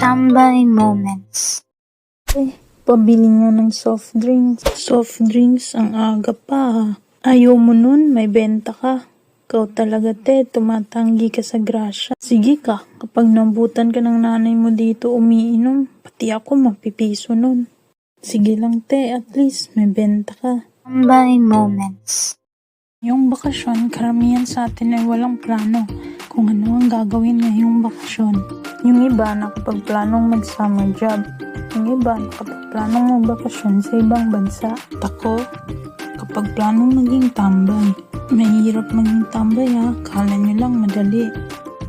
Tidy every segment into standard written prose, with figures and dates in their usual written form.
Tambay moments. Pabili nga ng soft drinks. Soft drinks, ang aga pa. Ayaw mo nun, may benta ka. Ikaw talaga tumatanggi ka sa grasya. Sige ka, kapag nambutan ka ng nanay mo dito umiinom, pati ako mapipiso nun. Sige lang at least may benta ka. Tambay moments. Yung bakasyon, karamihan sa atin ay walang plano kung ano ang gagawin ngayong bakasyon. Yung iba nakapagplanong mag-summer job. Yung iba nakapagplanong magbakasyon sa ibang bansa. At ako, kapag planong maging tambay. Mahirap maging tambay kala nyo lang madali.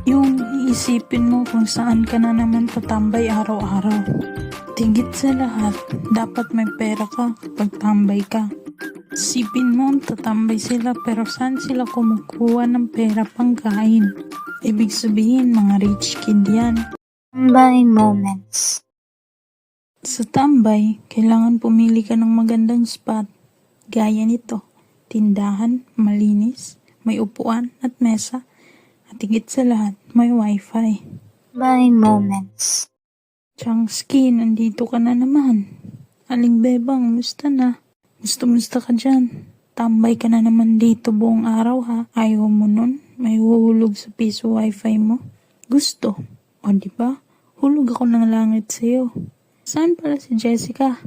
Yung iisipin mo kung saan ka na naman tatambay araw-araw. Tigit sa lahat, dapat may pera ka kapag tambay ka. Isipin mo, tatambay sila pero saan sila kumukuha ng pera pang kain? Ibig sabihin, mga rich kid yan. Tambay moments. Sa tambay, kailangan pumili ka ng magandang spot. Gaya nito, tindahan, malinis, may upuan at mesa. At higit sa lahat, may wifi. Tambay moments. Changski, nandito ka na naman. Aling Bebang, musta na? Musta ka dyan? Tambay ka na naman dito buong araw Ayaw mo nun? May huhulog sa piso wifi mo? Gusto? O diba? Hulog ako ng langit sa'yo. Saan pala si Jessica?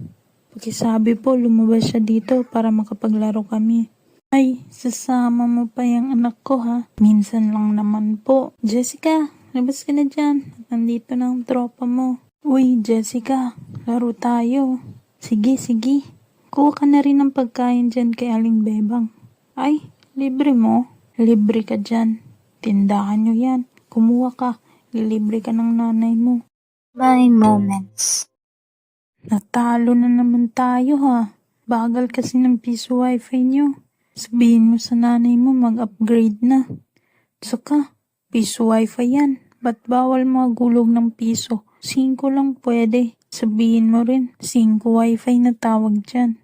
Pakisabi po, lumabas siya dito para makapaglaro kami. Ay, sasama mo pa yung anak ko Minsan lang naman po. Jessica, labas ka na dyan. At nandito na ang tropa mo. Uy, Jessica, laro tayo. Sige. Kuha ka na rin ng pagkain dyan kay Aling Bebang. Ay, libre mo? Libre ka dyan. Tindahan nyo yan. Kumuha ka. Lilibre ka ng nanay mo. Tambay moments. Natalo na naman tayo Bagal kasi ng piso wifi nyo. Sabihin mo sa nanay mo mag-upgrade na. Saka, piso wifi yan. Ba't bawal magulog ng piso? 5 lang pwede. Sabihin mo rin, 5 wifi na tawag dyan.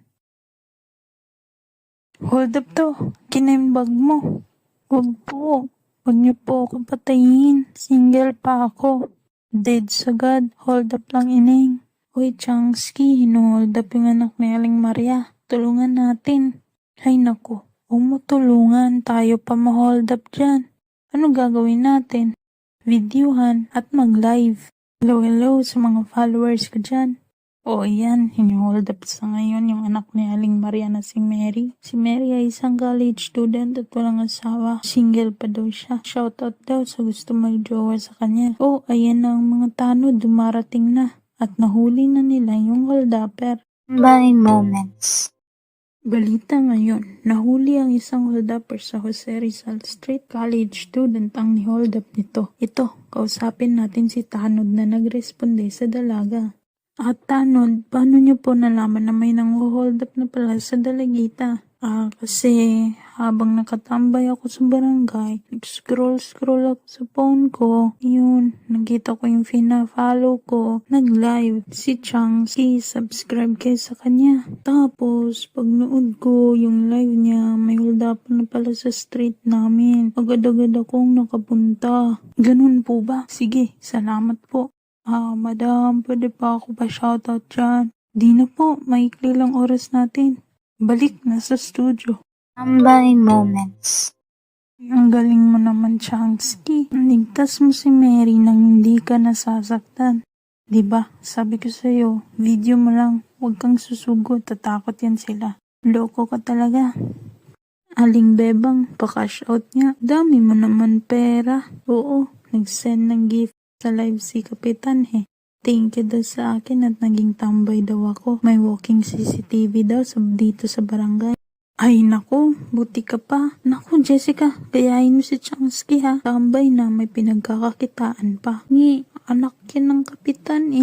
Hold up to, kinembag mo. Huwag niyo po ako patayin. Single pa ako. Dead sagad, hold up lang ineng. Uy, Changski, hinuhold up yung anak ni Aling Maria. Tulungan natin. Ay naku, huwag mo tulungan, tayo pa ma-hold up dyan. Ano gagawin natin? Videohan at mag-live. Hello sa mga followers ko dyan. O yan, hini-hold up sa ngayon yung anak ni Aling Maria na si Mary. Si Mary ay isang college student at walang asawa. Single pa daw siya. Shoutout daw sa gusto mag-jowa sa kanya. O, ayan na ang mga tanod, dumarating na. At nahuli na nila yung hold-upper. Tambay moments. Balita ngayon, nahuli ang isang hold-upper sa Jose Rizal Street. College student ang ni-hold up nito. Ito, kausapin natin si Tanod na nagresponde sa dalaga. At Tanod, paano niyo po nalaman na may nang-hold up na pala sa Dalagita? Kasi habang nakatambay ako sa barangay, nag-scroll ako sa phone ko. Yun, nakita ko yung fina-follow ko. Nag-live si Changski, subscribe kayo sa kanya. Tapos, pagnood ko yung live niya, may hold up na pala sa street namin. Agad-agad akong nakapunta. Ganun po ba? Sige, salamat po. Madam, pwede pa ako pa-shoutout dyan? Di na po, maikli lang oras natin. Balik na sa studio. Tambay moments. Ang galing mo naman, Changski. Ligtas mo si Mary nang hindi ka nasasaktan. Diba, sabi ko sa'yo, video mo lang. Huwag kang susugod, tatakot yan sila. Loko ka talaga. Aling Bebang, pa-cash out niya. Dami mo naman pera. Oo, nag-send ng gift sa live si Kapitan Thank you daw sa akin at naging tambay daw ako. May walking CCTV daw dito sa barangay. Ay naku, buti ka pa. Naku Jessica, gayahin mo si Changski Tambay na may pinagkakakitaan pa. Anak yan ng Kapitan